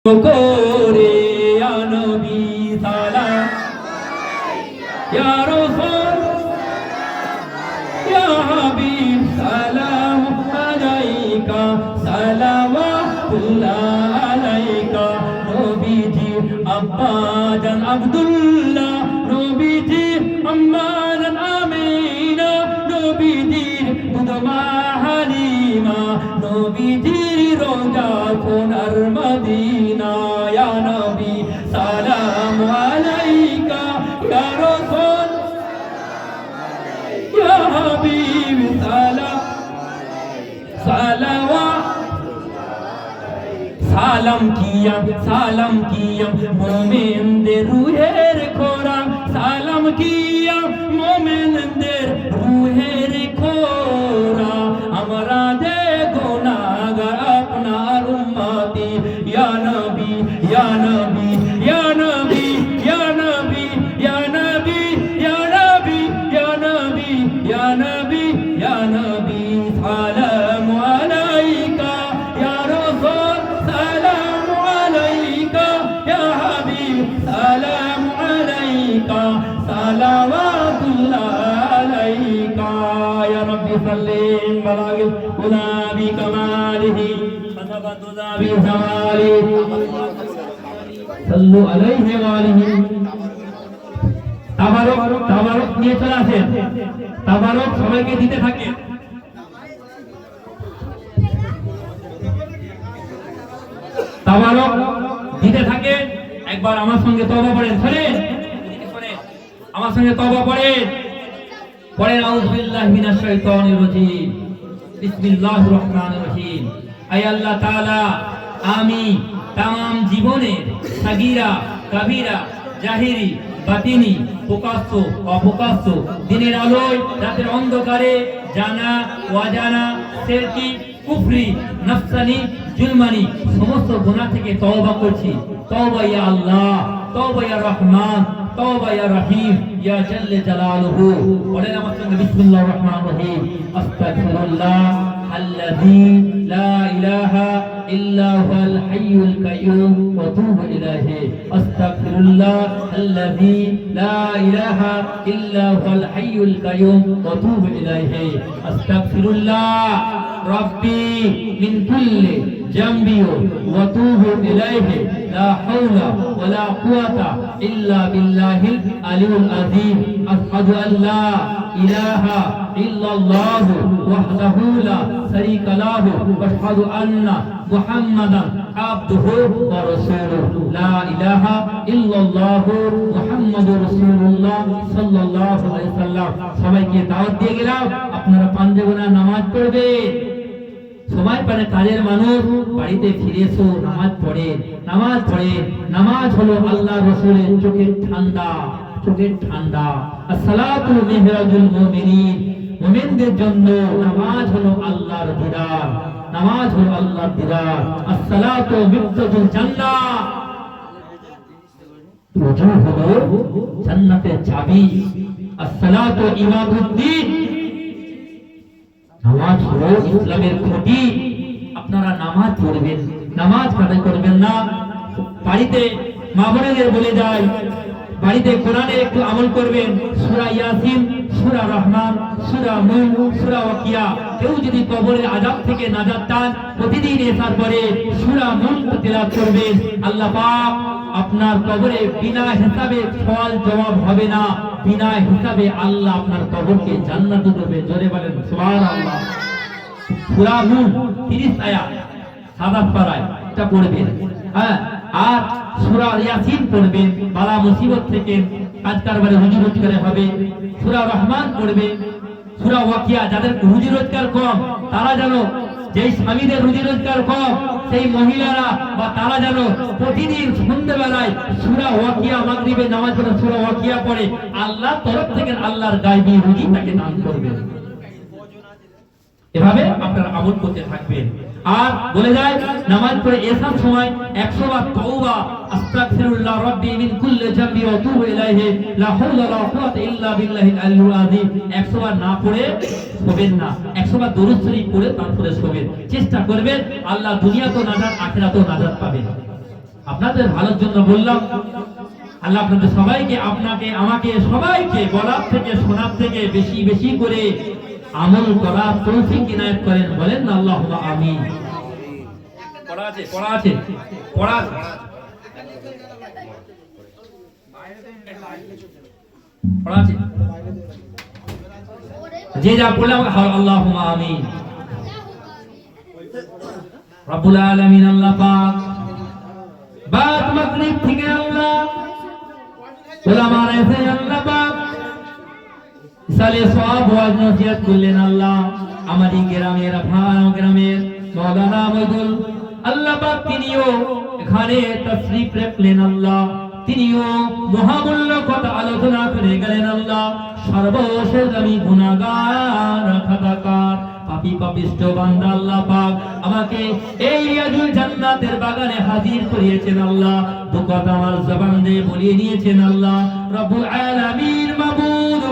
করে ইয়া নবী সালাম ইয়া রাসূল ইয়া হাবিব সালাম আলাইকা সালাওয়াতুল্লাহ আলাইকা নবীজি আব্বা জান আব্দুল্লাহ নবীজি আম্মা জান আমিনা নবীজির দুধমা হালিমা নবীজির রওজা সোনার মদিনা ইয়া নবী সালাম আলাইকা ইয়া রাসূল ইয়া হাবিব সালাম সালাম কিয়া মুমিনদের রূহের খোরাক সালাম কিয়া মুমিনদের রূহের খোরাক আমরা যে গুনাহগার আপনার উম্মতি ইয়া নবী ইয়া নবী ইয়া নবী ইয়া নবী ইয়া নবী ইয়া নবী ইয়া নবী ইয়া নবী ইয়া নবী সালাম আলাইকা ইয়া রাসূল সালাম আলাইকা ইয়া হাবিব সালাম আলাইকা সালাওয়াতুল্লাহ আলাইকা ইয়া রাব্বি সাল্লিম বালাগিল উলা বিকামালিহি ফাতাবাদুলা বিজামালিহি সাল্লু আলাইহি ওয়া আলিহি তাবারক নিয়ে চলে আসেন তাবারক সবাইকে দিতে থাকে তাবারক দিতে থাকে একবার আমার সঙ্গে তওবা পড়েন শুনেন আমার সঙ্গে তওবা পড়েন আউযু বিল্লাহি মিনাশ শাইতানির রাজীম বিসমিল্লাহির রহমানির রহিম আয় আল্লাহ তাআলা আমি तमाम জীবনে সাগীরা কাবীরা জাহিরি বাতিনি প্রকাশ্য অপ্রকাশ্য দিনের আলোয় রাতের অন্ধকারে জানা অজানা শিরকি কুফরি নফসানি জুলমানি সমস্ত গুনাহ থেকে তওবা করছি তওবা ইয়া আল্লাহ তওবা ইয়া রহমান তওবা ইয়া রহিম ইয়া জাল্লে জালালুহু বলেন আমার সঙ্গে বিসমিল্লাহির রহমানির রহিম আস্তাগফিরুল্লাহ আল্লাযী লা ইলাহা ইল্লা হুয়াল হাইয়ুল কাইয়্যুম ওয়া তুবু ইলাইহি আস্তাগফিরুল্লাহ আল্লাযী লা ইলাহা ইল্লা হুয়াল হাইয়ুল কাইয়্যুম ওয়া তুবু ইলাইহি আস্তাগফিরুল্লাহ রাব্বি মিন কুল্লি জামবি ওয়া তুবু ইলাইহি লা হাওলা ওয়া লা কুওয়াতা ইল্লা বিল্লাহিল আলিয়্যিল আযীম আশহাদু আল লা ইলাহা ইল্লাল্লাহ ওয়াহদাহু লা শারীকা লাহু ওয়া আশহাদু আন্না মুহাম্মাদান আবদুহু ওয়া রাসূলুহু লা ইলাহা ইল্লাল্লাহ মুহাম্মাদুর রাসূলুল্লাহ সাল্লাল্লাহু আলাইহি ওয়াসাল্লাম সবাইকে দাওয়াত দিয়ে গেলাম আপনারা পাঁচজনা নামাজ পড়বেন সময় পারে কাজের মানুষ বাড়িতে ফিরে এসো নামাজ পড়ে নামাজ হলো আল্লাহর রাসূলের চোখের ঠান্ডা as-salatu mihrajul mu'minin মুমিনদের জন্য নামাজ হলো আল্লাহর দিদার as-salatu miftaহুল জান্নাহ ওযু হলো জান্নাতের চাবি as-salatu ইমাদুদ্দিন নামাজ হলো ইসলামের খুঁটি আপনারা নামাজ পড়বেন নামাজ কাজা করবেন না বাড়িতে মা বোনেদের বলে যায় বাড়িতে কোরআনে একটু আমল করবেন সূরা ইয়াসিন সূরা রহমান সূরা মুলক সূরা ওয়াকিয়া কেউ যদি কবরের আযাব থেকে নাজাত চান প্রতিদিন এসার পরে সূরা মুলক তেলাওয়াত করবেন আল্লাহ পাক আপনার কবরে বিনা হিসাবে সওয়াল জবাব হবে না বিনা হিসাবে আল্লাহ আপনার কবরকে জান্নাতে দেবে জোরে বলেন সুবহানাল্লাহ সূরা মুলক 30 আয়াত সাদা পারায় এটা পড়বেন হ্যাঁ আর সূরা ইয়াসিন পড়বেন বালা মুসিবত থেকে কাজ কারবারে রুজি রোজগার হবে সূরা রহমান পড়বে সূরা ওয়াকিয়া যাদের রুজি রোজগার কম তারা জানো যেই স্বামীদের রুজি রোজগার কম সেই মহিলারা বা তারা জানো প্রতিদিন সন্ধ্যাবেলায় সূরা ওয়াকিয়া মাগরিবে নামাজ পড়ে সূরা ওয়াকিয়া পড়ে আল্লাহর তরফ থেকে আল্লাহর গায়বী রুজি তাকে দান করবে এভাবে আপনারা আমল করতে থাকবেন আর বলে যায় নামাজ পড়ে এসার সময় 100 বার তওবা আস্তাগফিরুল্লাহ রাব্বি মিন কুল্লি জামবি ওয়া তুবু ইলাইহি লা হাওলা ওয়া লা কুওয়াতা ইল্লা বিল্লাহিল আলিয়্যিল আযীম 100 বার না পড়ে শোবেন না 100 বার দরুদ শরীফ পড়ে তারপরে শোবেন চেষ্টা করবেন আল্লাহ দুনিয়াতেও নাজাত আখিরাতেও নাজাত পাবেন আপনাদের ভালোর জন্য বললাম। আল্লাহ আপনাদের সবাইকে, আপনাকে, আমাকে, সবাইকে বলার থেকে শোনার থেকে বেশি বেশি করে আমল করার তৌফিক ইনায়েত করেন। বলেন না আল্লাহুম্মা আমিন। পড়া আছে, পড়া আছে, পড়া আছে, পড়া আছে। যে যা বললাম আল্লাহুম্মা আমিন। রব্বুল আলামিন আল্লাহ পাক বাদ মাগরিব থেকে আল্লাহ উলামারা এসে আল্লাহ পাক সালে সওয়াব ওয়াজ নসিহত করলেন। আল্লাহ আমাদের গ্রামের গ্রামের মাওলানা মইদুল আল্লাহ পাক তিনিও এখানে তাশরীফ রাখলেন। আল্লাহ তিনিও মহামূল্য কথা আলোচনা করে গেলেন। আল্লাহ সর্বশেষ আমি গুনাহগার খাতাকার পাপী পাপিষ্ঠ বান্দা আল্লাহ পাক আমাকে এই রিয়াজুল জান্নাতের বাগানে হাজির করিয়েছেন। আল্লাহ দুকত আমার জবান দিয়ে বলিয়ে নিয়েছেন। আল্লাহ রব্বুল আলামিন মাবুদ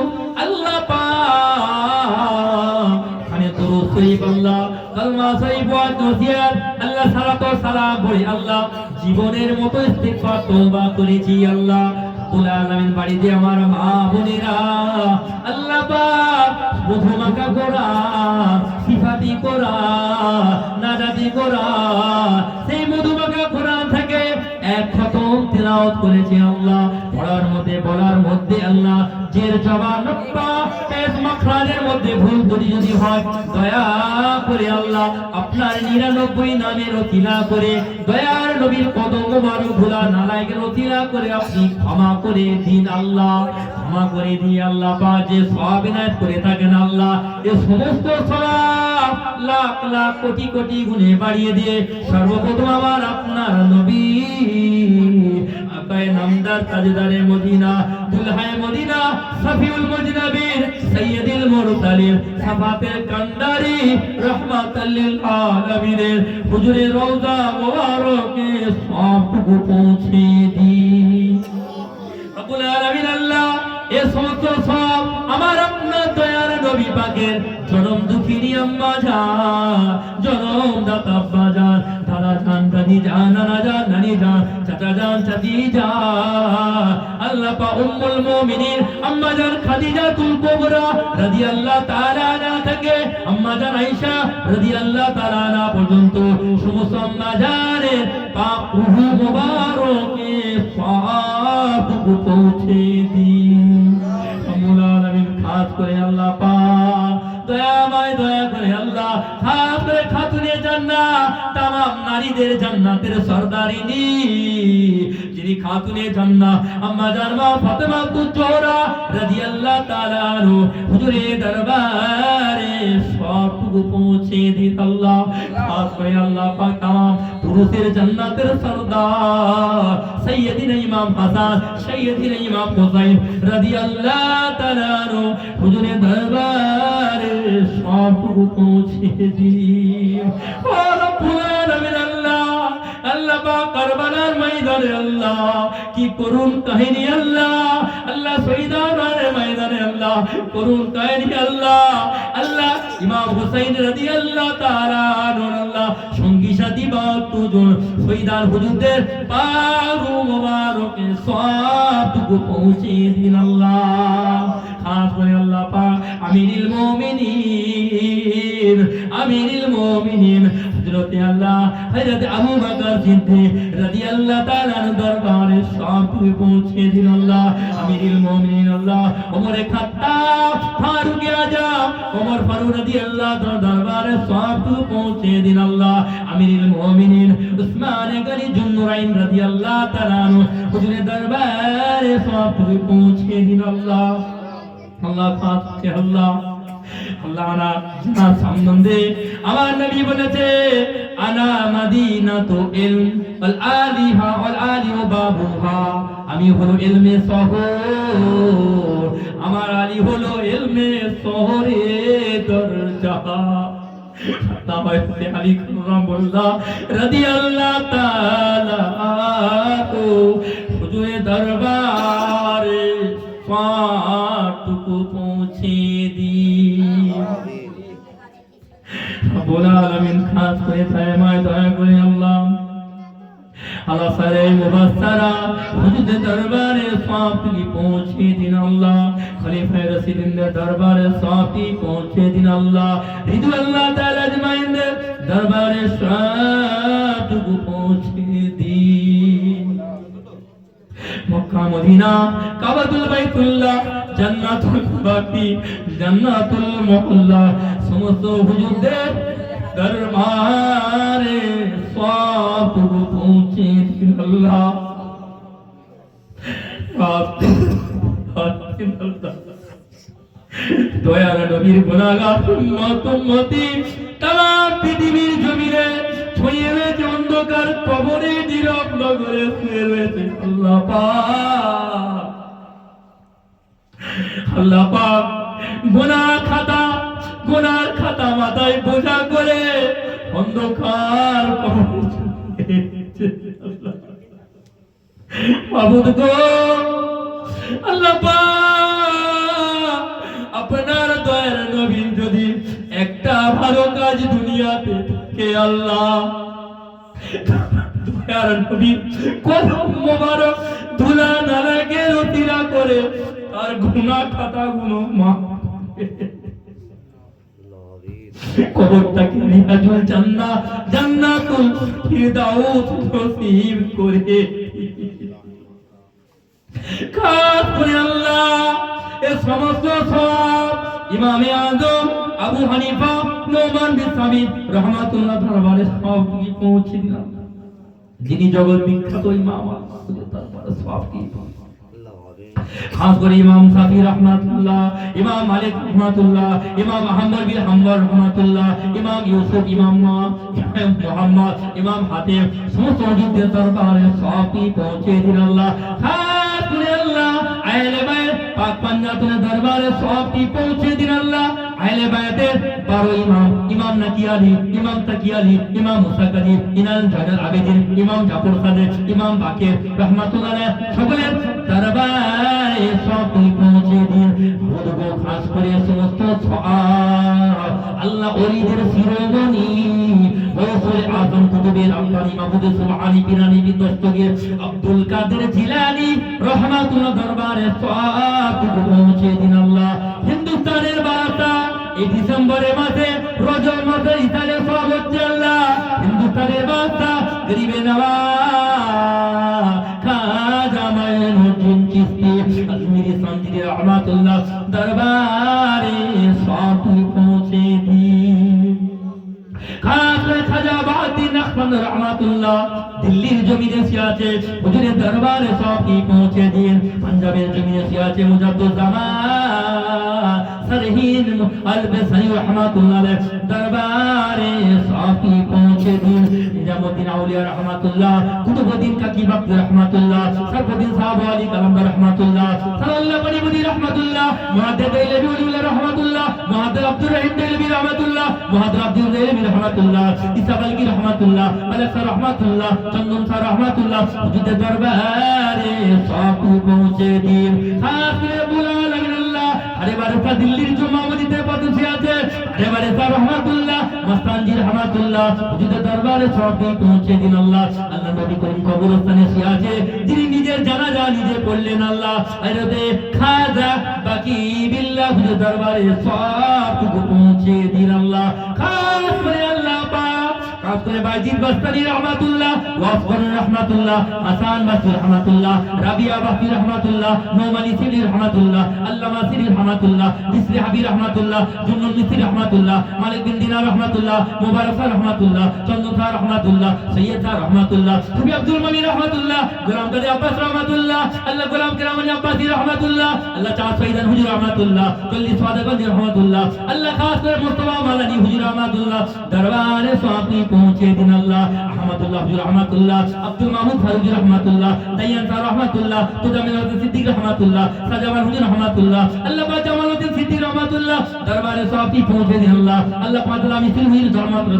আল্লাহ পাক খানে দুরূদ শরীফ আল্লাহ কালমা শরীফ ওয়াজ নসিহত আল্লাহ সালাত ও সালাম বলি আল্লাহ জীবনের মতো ইস্তিগফার তওবা করেছি। আল্লাহ রব্বুল আলামিন বাড়িতে আমার মা বোনেরা আল্লাহ পাক মধুমাখা কোরআন সিফাতি কোরআন নাজাতি কোরআন সেই মধুমাখা কোরআন থেকে এক খতম তিলাওয়াত করেছে। আল্লাহ পড়ার মধ্যে বলার মধ্যে আল্লাহ জের জবান নক্তা পেশ মাখরাজের মধ্যে ভুল যদি হয় দয়া করে আল্লাহ আপনার 99 নামের ওসিলা করে দয়ার নবীর কদম মোবারক ধুলা নালায়েকের ওসিলা করে আপনি ক্ষমা করে দিন। আল্লাহ ক্ষমা করে দিন। আল্লাহ পাক যে সওয়াব ইনায়েত করে থাকেন আল্লাহ এই সমস্ত সওয়াব লাখ লাখ কোটি কোটি গুণে বাড়িয়ে দিয়ে সর্বপ্রথম আবার আপনার নবী আকায়ে নামদার তাজদারে মদিনা দুলহায়ে মদিনা সফিউল মুজনাবির সাইয়্যিদুল মুরসালিন সাফাতের কান্ডারি রাহমাতাল লিল আলামিনের হুজুরে রওজা মুবারকে সবটুকু পৌঁছে দিন। রব্বুল আলামিন আল্লাহ এই সমস্ত সব আমার আপনার দয়ার নবী পাকের জনম দুঃখিনী আম্মা জান জনম দাতা আব্বা জান দাদা জান দাদি জান নানা জান নানি জান চাচা জান চাচি জান আল্লাহ পাক উম্মুল মুমিনিন আম্মা জান খাদিজাতুল কুবরা রাদিয়াল্লাহু তাআলা আনহা থেকে আম্মা জান আয়েশা রাদিয়াল্লাহু তাআলা আনহা পর্যন্ত সমস্ত আম্মা জানের পাক রূহ মুবারকে সওয়াবটুকু পৌঁছে দিন। খাস করে আল্লাহ পাক দয়াময় দয়া করে আল্লাহ খাস করে খাতুনে জান্নাত तमाम নারীদের জান্নাতের সরদারিনী যিনি খাতুনে জান্নাত আম্মা জান মা ফাতেমা তুজোরা রাদিয়াল্লাহু তাআলা আনহু হুজুরের দরবারে সবটুকু পৌঁছে দিন। আল্লাহ খাস করে আল্লাহ পাক तमाम পুরুষের জান্নাতের সরদার সাইয়্যিদিনা ইমাম হাসান সাইয়্যিদিনা ইমাম হুসাইন রাদিয়াল্লাহু তাআলা আনহু হুজুরের দরবারে সবটুকু পৌঁছে দিন। ও রব্বুল আলামিন আল্লাহ আল্লাহ পাক কারবালার ময়দানে আল্লাহ কি করুণ কাহিনী আল্লাহ আল্লাহ শহীদানের ময়দানে আল্লাহ করুণ কাহিনী আল্লাহ আল্লাহ ইমাম হুসাইন রাদিয়াল্লাহু তাআলা আনহু আল্লাহ সঙ্গী সাথী বা দুজন শহীদার হুজুরদের পাক মুবারকে সবটুকু পৌঁছে দিন। আল্লাহ খাস করে আল্লাহ পাক আমিরুল মুমিনিন হযরত আল্লাহ হযরত আবু বকর সিদ্দিক রাদিয়াল্লাহু তাআলা দরবারে সবটুকু পৌঁছে দিন। আল্লাহ আমিরুল মুমিনিন আল্লাহ ওমর খাত্তাব ফারুক আজম ওমর ফারুক রাদিয়াল্লাহু দরবারে সবটুকু পৌঁছে দিন। আল্লাহ আমিরুল মুমিনিন উসমান গনি জুন্নুরাইন রাদিয়াল্লাহু তাআলা হুজুরের দরবারে সবটুকু পৌঁছে দিন। আল্লাহ আল্লাহ পাক আল্লাহ আল্লাহ জানার সম্বন্ধে আমার নবী বলেছে আনা মাদিনাতু ইলম ওয়াল আলিহা ওয়াল আলিমু বাবুহা আমি হলো ইলমে শহর আমার আলী হলো ইলমে শহরের দরজা। তাবাইতে আলী কারামুল্লাহ রাদিয়াল্লাহু তাআলা হুজুরের দরবারে সবটুকু পৌঁছে দিন। রব্বুল আলামিন খাস করে দয়া করে আল্লাহ আলাসারে মুবাসসারা হুজুরের দরবারে সওয়াবটি পৌঁছে দিন আল্লাহ খলিফা রাশিদিনদের দরবারে সওয়াবটি পৌঁছে দিন আল্লাহ রিদওয়ানুল্লাহ তাআলা আজমাইনদের দরবারে সওয়াবটি পৌঁছে দিন মক্কা মদিনা কাবাতুল বাইতুল্লাহ জান্নাতুল বাকি জান্নাতুল মুআল্লা সমস্ত হুজুরদের দরবারে সওয়াবটুকু পৌঁছে দিন আল্লাহ দয়ার নবীর গুনাহগার উম্মতি তাম পৃথিবীর জমিনে ছড়িয়ে রয়েছে অন্ধকার কবরে নীরব নগরে শুয়ে রয়েছে আল্লাহ পাক আল্লাহ পাক গুনার খাতা মাথায় বোঝা করে অন্ধকার কবরে মাবুদ গো আল্লাহ পাক আপনার দয়ার নবী যদি একটা ভালো কাজ দুনিয়াতে কে আল্লাহ দয়ার নবী কলম মোবারক ধুলা নালাকে রতিরা করে আর গুনাহ খাতাগুলো মাফ কবরটাকে রিয়াজুল জান্নাতুল ফিরদাউস নসিব করে খাস করে আল্লাহ এই সমস্ত সওয়াব ইমামে আযম আবু হানিফা নোমান বিন সাবিত রাহমাতুল্লাহ দরবারে সওয়াব পৌঁছে দিলেন যিনি জগৎ বিখ্যাত ইমাম আল্লাহর দরবারে সওয়াব কি খাস করে ইমাম শাফি রাহমাতুল্লাহ ইমাম মালিক রাহমাতুল্লাহ ইমাম আহমদ বিন হাম্বল রাহমাতুল্লাহ ইমাম ইউসুফ ইমাম মুহাম্মদ ইমাম হাতিম সমস্ত হুজুরদের দরবারে সওয়াব পৌঁছে দিন আল্লাহ খাস করে আল্লাহ আহলে বাইত পাক পাঞ্জাতের দরবারে সওয়াবটি পৌঁছে দিন আল্লাহ আহলে বাইতের 12 ইমাম নাকি আলী ইমাম তাকি আলী ইমাম মুসা কাজী ইনাল জালাল আবেদিন ইমাম জাফর সাদেক ইমাম বাকির রাহমাতুল্লাহ আলাইহি সকলের দরবারে সওয়াবটি পৌঁছে দিন খুদগো খাস করে সমস্ত সওয়াব আল্লাহ ওলিদের শিরোমণি গৌসুল আযম কুতুবে রাব্বানি মাহমুদ সুবহানি পিরানি দস্তগীর আব্দুল কাদের জিলানী রাহমাতুল্লাহ দরবারে সওয়াবটি পৌঁছে দিন আল্লাহ হিন্দুস্তানের বাদশা এই ডিসেম্বরের মাসে রজব মাসে ইতালে সওয়াব হচ্ছে আল্লাহ হিন্দুস্তানের বাদশা গরিবে নওয়াজ খাজা মাইনুদ্দিন চিশতি আজমিরি সান্দিরি রাহমাতুল্লাহ দরবারে সওয়াবটি পৌঁছে দিন খাস করে খাজা বাহাউদ্দিন আহমদ রাহমাতুল্লাহ দিল্লির জমিনে শুয়ে আছে হুজুরের দরবারে সওয়াবটি পৌঁছে দিন পাঞ্জাবের জমিনে শুয়ে আছে মুজাদ্দুদ জামান সরহিন আল-বাসারি রাহমাতুল্লাহ আলাইহি দরবারে সওয়াবটি পৌঁছে দিন নিজামুদ্দিন আউলিয়া রাহমাতুল্লাহ কুতুবউদ্দিন কাকি বাক্তি রাহমাতুল্লাহ সরফুদ্দিন সাহেব আলী কালামদার রাহমাতুল্লাহ সাল্লাল্লাহু আলাইহি রাহমাতুল্লাহ মুহাদ্দিদ দেহলভী রাহমাতুল্লাহ মুহাদ্দিদ আব্দুর রহিম দেহলভী রাহমাতুল্লাহ মুহাদ্দিদ আব্দুল দেহলভী রাহমাতুল্লাহ ইসাবালকি রাহমাতুল্লাহ মালিক রাহমাতুল্লাহ চন্দন স্যার রাহমাতুল্লাহ হুজুরের দরবারে সওয়াবটি পৌঁছে দিন খাস করে বুলা লাগেন আল্লাহ আরে বারফা দিল্লির জুমা মসজিদের পাশে শুয়ে আছে আরে বারফা রাহমাতুল্লাহ মাস্তানজি রাহমাতুল্লাহ হুজুরের দরবারে সওয়াবটি পৌঁছে দিন আল্লাহ আল্লাহ নবী করিম কবরস্থানে শুয়ে আছে যিনি নিজের জানাজা নিজে পড়লেন আল্লাহ হযরতে খাজা বাকি বিল্লাহ হুজুরের দরবারে সওয়াবটি পৌঁছে দিন আল্লাহ খাস করে আল্লাহ পাক খাস করে বাইজিদ বাস্তানি রাহমাতুল্লাহ ওয়াসফর রাহমাতুল্লাহ হাসান বাসরি রাহমাতুল্লাহ রাবিয়া বাসরি রাহমাতুল্লাহ নোমানি সিরি রাহমাতুল্লাহ আল্লামা সিরি রাহমাতুল্লাহ মিসরি হাবিব রাহমাতুল্লাহ জুন্নুল মিসরি রাহমাতুল্লাহ মালিক বিন দিনার রাহমাতুল্লাহ মুবারক রাহমাতুল্লাহ চন্দন স্যার রাহমাতুল্লাহ সৈয়দ স্যার রাহমাতুল্লাহ সুফি আব্দুল মামিন রাহমাতুল্লাহ গোলাম কাদের আব্বাস রাহমাতুল্লাহ আল্লাহ গোলাম কেরামনি আব্বাসি রাহমাতুল্লাহ আল্লাহ চাঁদ শহীদান হুজুর রাহমাতুল্লাহ কল্লি সাদাগঞ্জ রাহমাতুল্লাহ আল্লাহ খাস করে মুস্তাফা মালানি হুজুর রাহমাতুল্লাহ দরবারে সওয়াবটি পৌঁছে দিন আল্লাহ আহমদুল্লাহ হুজুর রাহমাতুল্লাহ আব্দুল মাহমুদ ফারুকি রাহমাতুল্লাহ দাইয়ান স্যার রাহমাতুল্লাহ তুজামিল সিদ্দিক রাহমাতুল্লাহ সাজামান হুজুর রাহমাতুল্লাহ আল্লাহ পাক জামালউদ্দিন সিদ্দিক রাহমাতুল্লাহ দরবারে সওয়াবটি পৌঁছে দিন আল্লাহ আল্লাহ পাক আমি হুজুর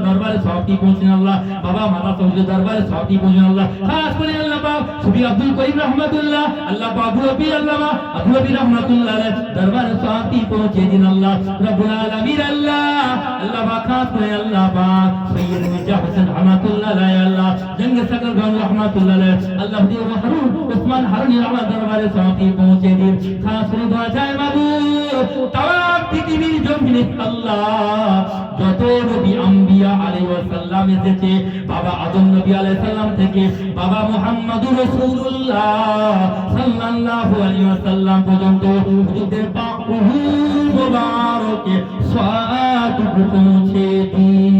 দরবারে সওয়াবটি পৌঁছে দিন আল্লাহ বাবা মাতা হুজুর দরবারে সওয়াবটি পৌঁছে দিন আল্লাহ খাস করে আল্লাহ পাক সুফি আব্দুল করিম রাহমাতুল্লাহ আল্লাহ পাক আবু রবি আল্লামা আবু রবি রাহমাতুল্লাহ আলাইহি দরবারে সওয়াবটি পৌঁছে দিন আল্লাহ রব্বুল আলামিন আল্লাহ পাক খাস করে আল্লাহ পাক সৈয়দ মির্জা হোসেন রহমাতুল্লাহ আলাইহি, আল্লাহ জঙ্গে সাগর গান রহমাতুল্লাহ আলাইহি, আল্লাহ দিয়ে হারুন ওসমান হারুনি আমার দরবারে সওয়াবটি পৌঁছে দিন। খাস করে দোয়া চাই মাবুদ, তাম পৃথিবীর জমিনে আল্লাহ যত নবী আম্বিয়া আলাইহিস সালাম এসেছে, বাবা আদম নবী আলাইহিস সালাম থেকে বাবা মুহাম্মদুর রাসূলুল্লাহ সাল্লাল্লাহু আলাইহি ওয়াসাল্লাম পর্যন্ত হুজুরদের পাক রূহ মুবারকে সালাত পৌঁছে দিন।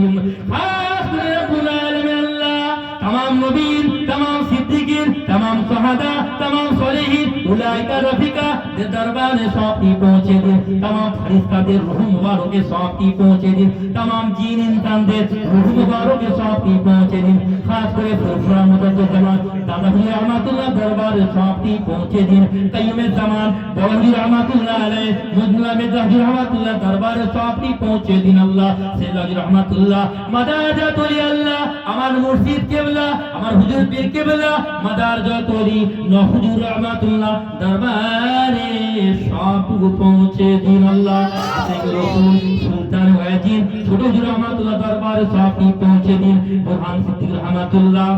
খাস করে রব্বুল আলামিন আল্লাহ तमाम নবীন, तमाम সিদ্দিকিন, तमाम সুহাদা, तमाम সলিহিন, উলাইকা রফিকা দের দরবারে সওয়াবটি পৌঁছে দিন। तमाम ফেরেশতাদের রূহ মুবারকে সওয়াবটি পৌঁছে দিন। तमाम জিন ইনসানদের রূহ মুবারকে সওয়াবটি পৌঁছে দিন। খাস করে ফুরফুরা মুতাজ্জামান দাদা হুজুর রহমাতুল্লাহ দরবারে সওয়াবটি পৌঁছে দিন। কাইয়ুমে জামান বড় হুজুর রহমাতুল্লাহ আলাইহি, মুজল্লা মির্জা হুজুর রহমাতুল্লাহ দরবারে সওয়াবটি পৌঁছে দিন। আল্লাহ সাইয়্যিদ হুজুর রহমাতুল্লাহ মাদাজাতুল আল্লাহ আমার মুর্শিদ কেবলা, আমার হুজুর পীর কেবলা মাদারজাতুলি নূহ হুজুর রহমাতুল্লাহ দরবারে সওয়াবটি পৌঁছে দিন। আল্লাহ সুলতান ওয়াজিদ ছোট হুজুর রহমাতুল্লাহ দরবারে সওয়াবটি পৌঁছে দিন। বুরহান সিদ্দিক রহমাতুল্লাহ,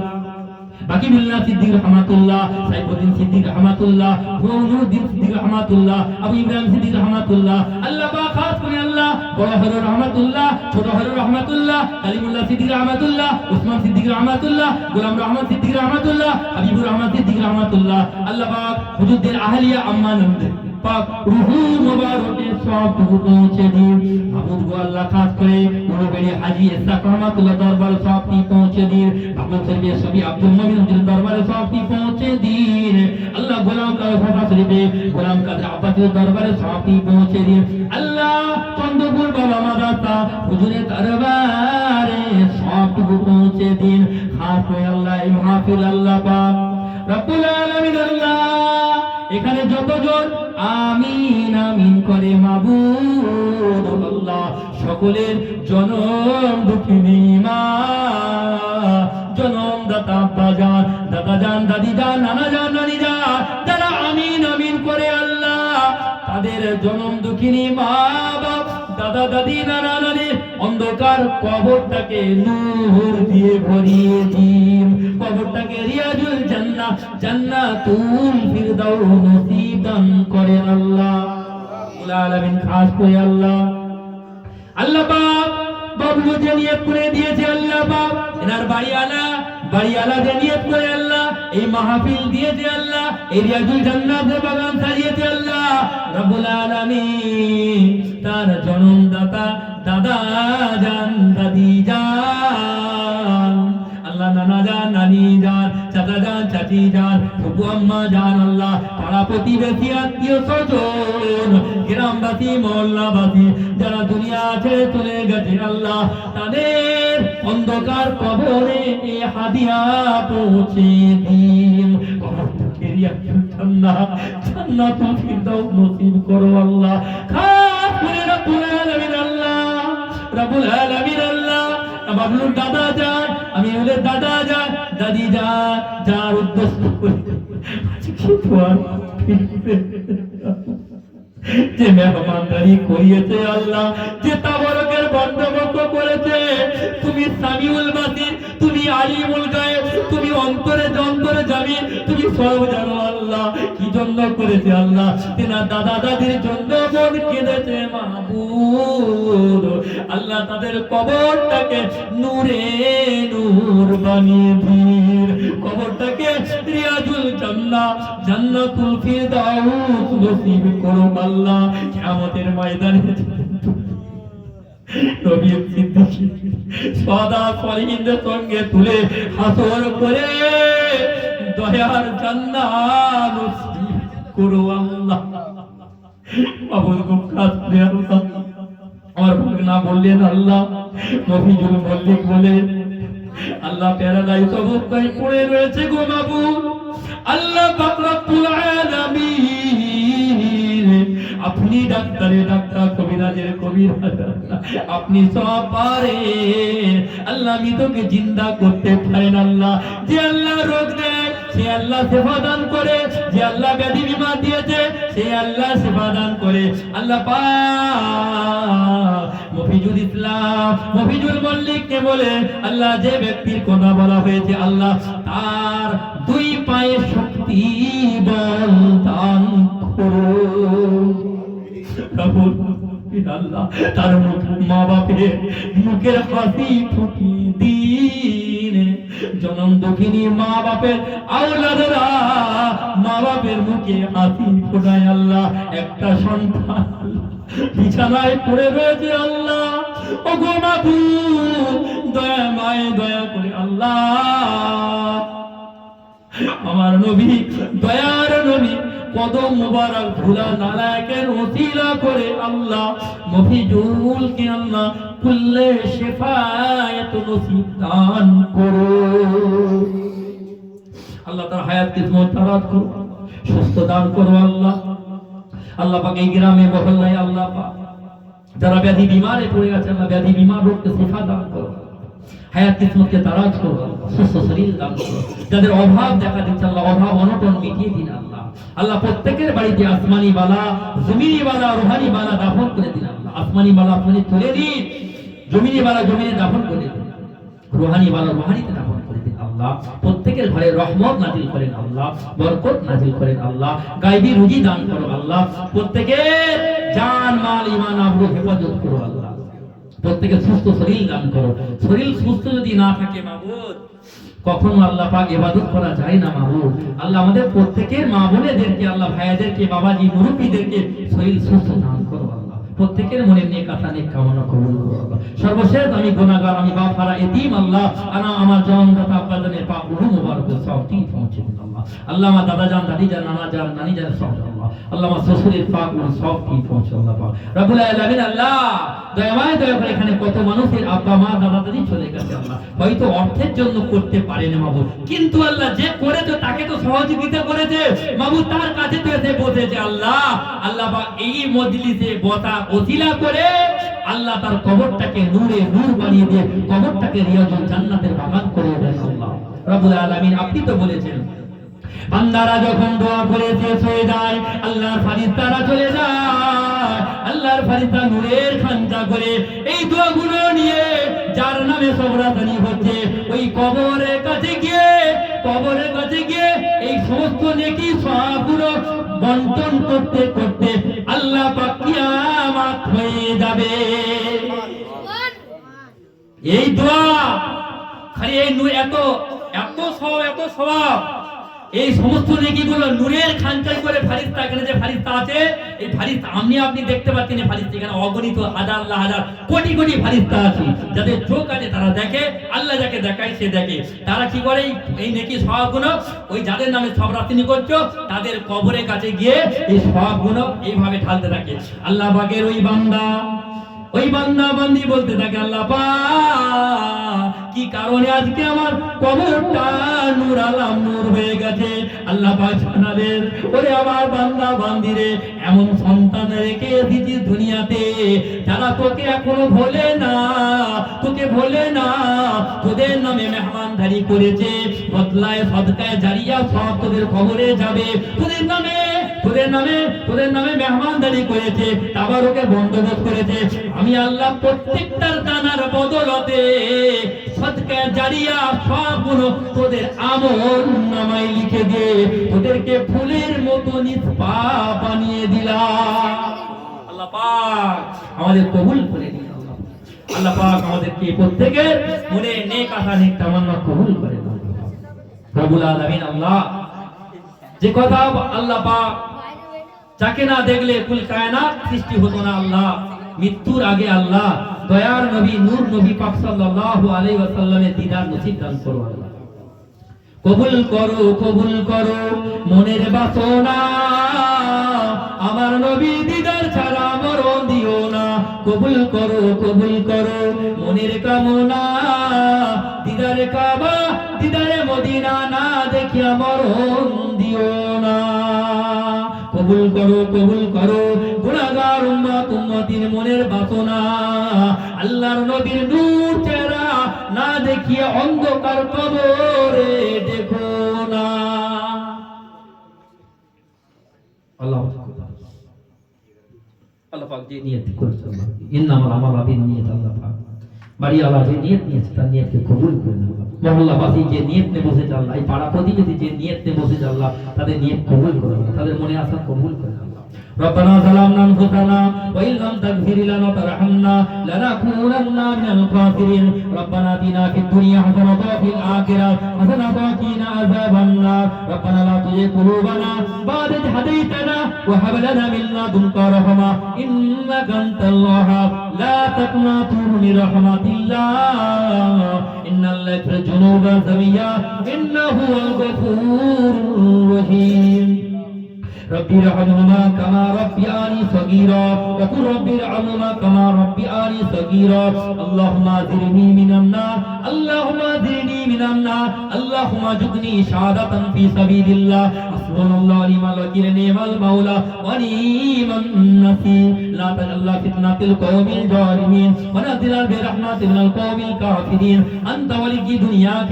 বাকিবুল্লাহ সিদ্দিক রহমাতুল্লাহ, সাইফুদ্দিন সিদ্দিক রহমাতুল্লাহ, নুরুদ্দিন সিদ্দিক রহমাতুল্লাহ, আবু ইমরান সিদ্দিক রহমাতুল্লাহ, আল্লাহ পাক খাস করে আল্লাহ বড় হযরত রহমাতুল্লাহ, ছোট হযরত রহমাতুল্লাহ, কালিমুল্লাহ সিদ্দিক রহমাতুল্লাহ, উসমান সিদ্দিক রহমাতুল্লাহ, গোলাম রহমান সিদ্দিক রহমাতুল্লাহ, হাবিবুর রহমান সিদ্দিক রহমাতুল্লাহ, আল্লাহ পাক হুজুরদের আহলিয়া আম্মানন্দ পাক রূহ মুবারকে সওয়াবটি পৌঁছে দিন। মাবুদ গো আল্লাহ খাস করে নবী হাজী ইসহাক রহমাতুল্লাহ দরবারে সওয়াবটি পৌঁছে দিন। বাবু শরীফে সবি আব্দুল মুমিন হুজুর দরবারে সওয়াবটি পৌঁছে দিন। আল্লাহ গোলাম কাদের ফাতা শরীফে গোলাম কাদের আব্বাসীর দরবারে সওয়াবটি পৌঁছে দিন। আল্লাহ চন্দ্রপুর বাবা মাদ্রাসা হুজুরের দরবারে সওয়াবটি পৌঁছে দিন। খাস করে আল্লাহ এই মাহফিল আল্লাহ পাক রব্বুল আলামিন আল্লাহ এখানে যতজন আমিন আমিন করে মাবুদ আল্লাহ সকলের জনম দুঃখিনী মা, জনম দাতা আব্বা জান, দাদা জান, দাদি জান, নানা জান, নানি জান, যারা আমিন আমিন করে আল্লাহ তাদের জনম দুঃখিনী মা বাপ, দাদা দাদি, নানা নানি অন্ধকার কবরটাকে নূর দিয়ে ভরিয়ে দিন। কবরটাকে রিয়াজুল জান্নাহ, জান্নাতুল ফিরদাউস নসিব দান করেন আল্লাহ রাব্বুল আলামিন। খাস করে আল্লাহ আল্লাহ পাক বাবলু যে নিয়ত করে দিয়েছে আল্লাহ পাক এনার বাড়িওয়ালা যে নিয়ত করে আল্লাহ এই মাহফিল দিয়েছে আল্লাহ, এই রিয়াজুল জান্নাতের বাগান সাজিয়েছে আল্লাহ রাব্বুল আলামিন, তার জন্মদাতা দাদা জান, দাদি জান, আল্লাহ নানা জান, নানি জান, চাচা জান, চাচি জান, ফুপু আম্মা জান, আল্লাহ পাড়া প্রতিবেশী আত্মীয় স্বজন গ্রামবাসী মহল্লাবাসী যারা দুনিয়া ছেড়ে চলে গেছে আল্লাহ তাদের অন্ধকার কবরে হাদিয়া পৌঁছে দিন। কবরটাকে রিয়াজুল জান্নাহ, জান্নাতুল ফিরদাউস নসিব করো আল্লাহ। খাস করে রব্বুল আলামিন আল্লাহ, রব্বুল আলামিন আল্লাহ বাবলুর দাদা যান, আমি ওদের দাদা যান, দাদি যান, যার উদ্দেশ্য করে যে মেহমানদারি করিয়েছে আল্লাহ, যে তাবারকের বন্দোবস্ত করেছে, তুমি সামিউল বাসির, তুমি আলিমুল গায়েব, তুমি অন্তরে যন্তরে জামিন, তুমি সব জানো আল্লাহ কি জন্য করেছে আল্লাহ, তেনার দাদা দাদির জন্য মন কেঁদেছে মাহবুব আল্লাহ, তাদের কবরটাকে নূরে নূর বানিয়ে দিন, কবরটাকে রিয়াজুল জান্নাহ, জান্নাতুল ফিরদাউস নসিব করো আল্লাহ। কিয়ামতের ময়দানে নবী সিদ্দিক সাদা সলিহিনদের সঙ্গে তুলে হাসর করে দয়ার জান্নাত নসিব করো আল্লাহ। মাবুদ গো খাস করে আল্লাহ আমার ভাগনা বললেন আল্লাহ, মফিজুল মল্লিক বলেন আল্লাহ প্যারালাইজ অবস্থায় পড়ে রয়েছে গো মাবুদ আল্লাহ পাক রব্বুল আলামিন, আপনি ডাক্তারে ডাক্তার, কবিরাজের কবিরাজ, আপনি সব পারেন আল্লাহ, আমি তোকে জিন্দা করতে পারেন আল্লাহ, যে আল্লাহ রোগ দেয় সে আল্লাহ সেবা দান করে, যে আল্লাহ ব্যাধি বিমার দিয়েছে সে আল্লাহ সেবা দান করে। আল্লাহ পাক মফিজুল ইসলাম মফিজুল মল্লিককে বলে, আল্লাহ যে ব্যক্তির কথা বলা হয়েছে আল্লাহ তার দুই পায়ে শক্তি বল দান করো। আল্লাহ তার মা বাপের মুখের হাসি ফুটিয়ে দিন। জনম দুঃখিনী মা বাপের আওলাদেরা মা বাপের মুখে হাসি ফোটায় আল্লাহ। একটা সন্তান বিছানায় পড়ে রয়েছে আল্লাহ, ও গো মাবুদ দয়া মায়ে দয়া করে আল্লাহ আমার নবী দয়ার নবী কদম মুবারক ধুলা নালায়েকের ওসিলা করে আল্লাহ মফিজুলকে আল্লাহ কুল্লে শিফায়াত নসিব দান করো। আল্লাহ তার হায়াত কিসমত তারাত করো, সুস্থ দান করো আল্লাহ। আল্লাহ পাক এই গ্রামে মহল্লায় আল্লাহ পাক যারা ব্যাধি বিমারে পড়ে গেছে আল্লাহ ব্যাধি বিমার রোগকে শিফা দান করো, হায়াত কিসমতকে তারাজ করো, সুস্থ শরীর দান করো। যাদের অভাব দেখা দিচ্ছে আল্লাহ অভাব অনটন মিটিয়ে দিন আল্লাহ। আল্লাহ প্রত্যেকের বাড়িতে আসমানি বালা জমিনি বালা রুহানি বালা দাফন করে দিন আল্লাহ। আসমানি বালা আসমানি তুলে দিন, জমিনি বালা জমিনে দাফন করে দিন, রুহানি বালা রুহানিতে দাফন করে দিন আল্লাহ। প্রত্যেকের ঘরে রহমত নাজিল করেন আল্লাহ, বরকত নাজিল করেন আল্লাহ, গায়বী রুজি দান করো আল্লাহ। প্রত্যেকের জান মাল ঈমান আবরু হেফাজত করো আল্লাহ। প্রত্যেকে সুস্থ শরীর দান করো। শরীর সুস্থ যদি না থাকে মাবুদ কখনো আল্লাহ পাক ইবাদত করা যায় না মাবুদ। আল্লাহ আমাদের প্রত্যেকের মা বোনেদেরকে আল্লাহ ভাইয়াদেরকে বাবাজি মুরব্বীদেরকে শরীর সুস্থ দান করো আল্লাহ। প্রত্যেকের মনে নেক আশা নেক কামনা কবুল করো আল্লাহ। সর্বশেষ আমি গুনাহগার, আমি বাফারা এতিম আল্লাহ আনা আমার জনমদাতা আব্বাজানের পাক রুহ মুবারকের সওয়াবটি পৌঁছে দিন আল্লাহ। আল্লাহ আমার দাদা জান দাদি জান নানা জান নানি জান সব আল্লাহ। আল্লাহ আমার শ্বশুরের পাক রুহ সওয়াবটি পৌঁছে আল্লাহ পাক রব্বুল আলামিন। আল্লাহ দয়াময় দয়া করে এখানে কত মানুষের আব্বা মা দাদা দাদি চলে গেছে আল্লাহ, হয়তো অর্থের জন্য করতে পারে না মাবুদ, কিন্তু আল্লাহ যে করেছে তাকে তো সহযোগিতা করেছে মাবুদ, তার কাছে তো এসে বসেছে আল্লাহ। আল্লাহ পাক এই মজলিসে বসা ওসিলা করে আল্লাহ তার কবরটাকে নূরে নূর বানিয়ে দিয়ে কবরটাকে রিয়াজুল জান্নাতের বাগান করে দেন আল্লাহ রব্বুল আলামিন। আপনি তো বলেছেন বান্দারা যখন দোয়া করে শেষ হয়ে যায় আল্লাহর ফেরেশতারা চলে যায়, আল্লাহর ফেরেশতা নূরের খানচা করে এই দোয়াগুলো নিয়ে যার নামে সবরাতানি হচ্ছে ওই কবরের কাছে গিয়ে এই সমস্ত নেকি সওয়াবগুলো বন্টন করতে করতে আল্লাহ পাক কিয়ামত হয়ে যাবে। এই দোয়া খালি এই এত সওয়াব এই সমস্ত নেকিগুলো নূরের খানচাই করে ফেরেশতা, এখানে যে ফেরেশতা আছে এই ফেরেশতা আপনি দেখতে পাচ্ছেন এই ফেরেশতা এখানে অগণিত হাজার হাজার কোটি কোটি ফেরেশতা আছে, যাদের চোখ আছে তারা দেখে, আল্লাহ যাকে দেখায় সে দেখে। তারা কি করে এই নেকি সওয়াবগুলো ওই যাদের নামে সবরাতিনি করছো তাদের কবরের কাছে গিয়ে এই সওয়াবগুলো এইভাবে ঢালতে থাকে। আল্লাহ পাকের ওই বান্দা বান্দি বলতে থাকে আল্লাহ পাক কি কারণে আজকে আমার কবরটা নূর আলাম নূর হয়ে গেছে। আল্লাহ পাক জানালেন ওরে আমার বান্দা বান্দিরে এমন সন্তান রেখে এসেছিস দুনিয়াতে যারা তোকে এখনো ভোলে না, তোদের নামে মেহমানদারি করেছে, বদলায় সদকায় জারিয়া সব তোদের কবরে যাবে, তোদের নামে মেহমানদারি করেছে, তাবারুকের বন্দোবস্ত করেছে। আমি আল্লাহ প্রত্যেকটার দানার বদলতে সদকায়ে জারিয়া সবগুলো তোদের আমল নামায় লিখে দিয়ে তোদেরকে ফুলের মতো নিষ্পাপ বানিয়ে দিলাম। আল্লাহ পাক আমাদের কবুল করে দিন আল্লাহ। আল্লাহ পাক আমাদেরকে প্রত্যেকের মনে নেক আশা নেক তামান্না কবুল করে দিন রব্বুল আলামিন। আল্লাহ যে কথা আল্লাহ পাক যাকে না দেখলে কুল কায়নাত সৃষ্টি হতো না আল্লাহ, মৃত্যুর আগে আল্লাহ দয়ার নবী নূর নবী পাক সাল্লাল্লাহু আলাইহি ওয়াসাল্লামের দিদার নসিব দান করো আল্লাহ। কবুল করো মনের বাসনা, আমার নবী দিদার ছাড়া মরণ দিও না। কবুল করো মনের কামনা, দিদারে কাবা দিদারে মদিনা না দেখিয়া মরণ দিও না। কবুল করো গুনাহগার উম্মতির মনের বাসনা, আল্লাহর নবীর নূর চেহারা না দেখিয়ে অন্ধকার কবরে দেখো না। আল্লাহ আল্লাহ পাক যে নিয়ত করেছে আল্লাহ ইন্নামাল আমালু বিন্নিয়াত আল্লাহ পাক বাড়ি আল্লাহ যে নিয়ত নিয়েছে তার নিয়তকে কবুল করে নেন আল্লাহ মহল্লাবাসী যে নিয়ত নিয়ে বসেছে আল্লাহ এই পাড়া প্রতিবেশী যে নিয়ত নিয়ে বসেছে আল্লাহ তাদের নিয়ত কবুল করে আল্লাহ তাদের মনে আশা কবুল করে আল্লাহ ربنا ظلمنا انفسنا وان لم تغفر لنا وترحمنا لنكونن من الخاسرين ربنا آتنا في الدنيا حسنة وفي الآخرة حسنة وقنا عذاب النار ربنا لا تزغ قلوبنا بعد إذ هديتنا وهب لنا من لدنك رحمة إنك أنت الوهاب لا تقنطوا من رحمة الله إن الله يغفر الذنوب جميعا إنه هو الغفور الرحيم ربي ارحمهما كما ربياني صغيرا وقل ربي ارحمهما كما ربياني صغيرا اللهم اجرني من النار اللهم اجرني من النار اللهم ارزقني شهادة في سبيل الله حسبنا الله ونعم الوكيل نعم المولى ونعم النصير لا تجعلنا فتنة القوم الظالمين ونزل برحمة من القوم الكافرين أنت ولي دنياك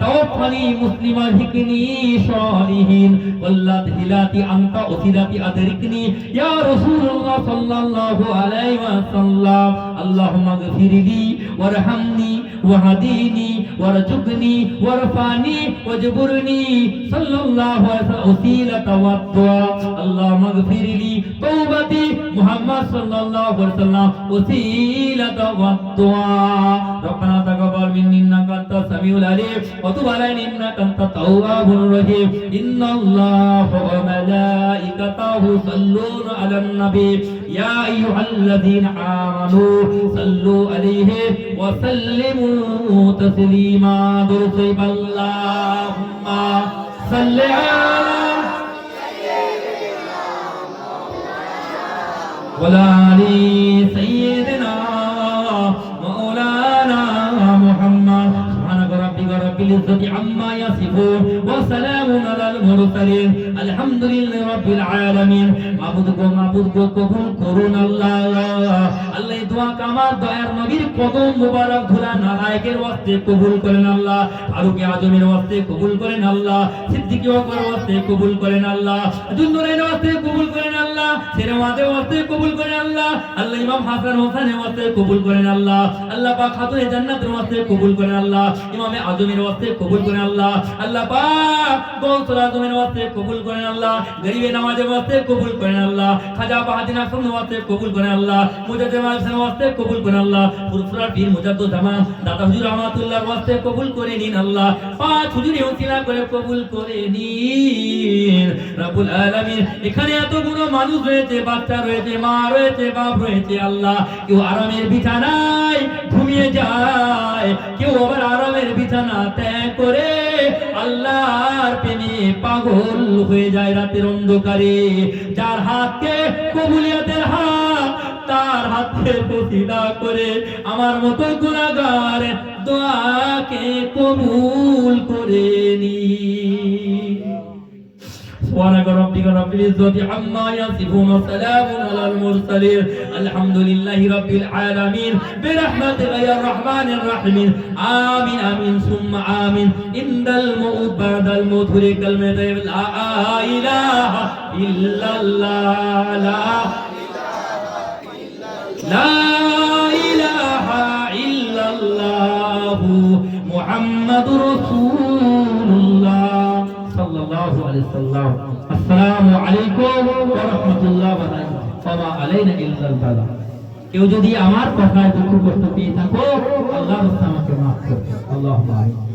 توفني مسلما الحقني صالحين والله هلاتي أنت أسرتي أدركني يا رسول الله صلى الله عليه وسلم اللهم اغفر لي وارحمني وهديني وارزقني وارفعني واجبرني صلى الله عليه وسلم وسيلة والدعاء اللهم اغفر لي توبتي محمد صلى الله عليه وسلم وسيلة والدعاء ربنا تقبل منا إنك أنت السميع العليم وتب علينا إنك أنت التواب الرحيم إن الله وملائكته يصلون على النبي يا أيها الذين آمنوا صلوا عليه وسلموا تسليما درسب اللهم صل على وعلى آل سيدنا مولانا محمد سبحانك ربك رب العزة عما يصفون وسلام على المرسلين الحمد لله رب العالمين معبود को কবুল করুন আল্লাহ আল্লাহ এই দোয়া কামার দয়ার নবীর কদম মোবারক ধুলা নারায়কের ওয়াস্তে কবুল করেন আল্লাহ ফারুক আজমের ওয়াস্তে কবুল করেন আল্লাহ সিদ্দিক আকবর ওয়াস্তে কবুল করেন আল্লাহ দুনূরাইন ওয়াস্তে কবুল করেন আল্লাহ সিরাওয়াদের ওয়াস্তে কবুল করেন আল্লাহ আল্লাহ ইমাম হাসান হোসেনের ওয়াস্তে কবুল করেন আল্লাহ আল্লাহ পাক খাতুনে জান্নাতের ওয়াস্তে কবুল করেন আল্লাহ ইমামে আজমের ওয়াস্তে কবুল করেন আল্লাহ আল্লাহ পাক গৌসুল আজমের ওয়াস্তে কবুল করেন আল্লাহ গরিবে নওয়াজের ওয়াস্তে কবুল করেন আল্লাহ খাজা বাহাদুর হাসান ওয়াস্তে কবুল করেন আল্লাহ মুজাদ্দিদ হাসান ওয়াস্তে কবুল করেন আল্লাহ ফুরফুরার পীর মুজাদ্দিদ জামান দাদা হুজুর রহমাতুল্লাহর ওয়াস্তে কবুল করে নিন আল্লাহ পাঁচ হুজুরি ওসিলা করে কবুল করে নিন রব্বুল আলামিন এখানে এতগুলো মানুষ রয়েছে বাচ্চা রয়েছে মা রয়েছে বাপ রয়েছে আল্লাহ কেউ আরামের বিছানায় ঘুমিয়ে যায় কেউ আবার আরামের বিছানা ত্যাগ করে আল্লাহর প্রেমে পাগল হয়ে যায় রাতের অন্ধকারে যার হাতকে কবুলিয়াতের হাত তার হাতে পতিনা করে আমার মতো গুনাহগার দোয়াকে কবুল করে নি سبحانك ربك رب العزة عما يصفون وسلام على المرسلين الحمد لله رب العالمين برحمتك يا الرحمن الرحيم آمين آمين ثم آمين عند الموت بعد الموت كلمة لا إله إلا الله لا إله إلا الله محمد رسول الله صلى الله عليه وسلم السلام عليكم ورحمة الله وبركاته وما علينا إلا البلاغ কেউ যদি আমার কথায় দুঃখ কষ্ট পেয়ে থাকো আল্লাহর রাস্তায় আমাকে মাফ করো আল্লাহুম্মা আমিন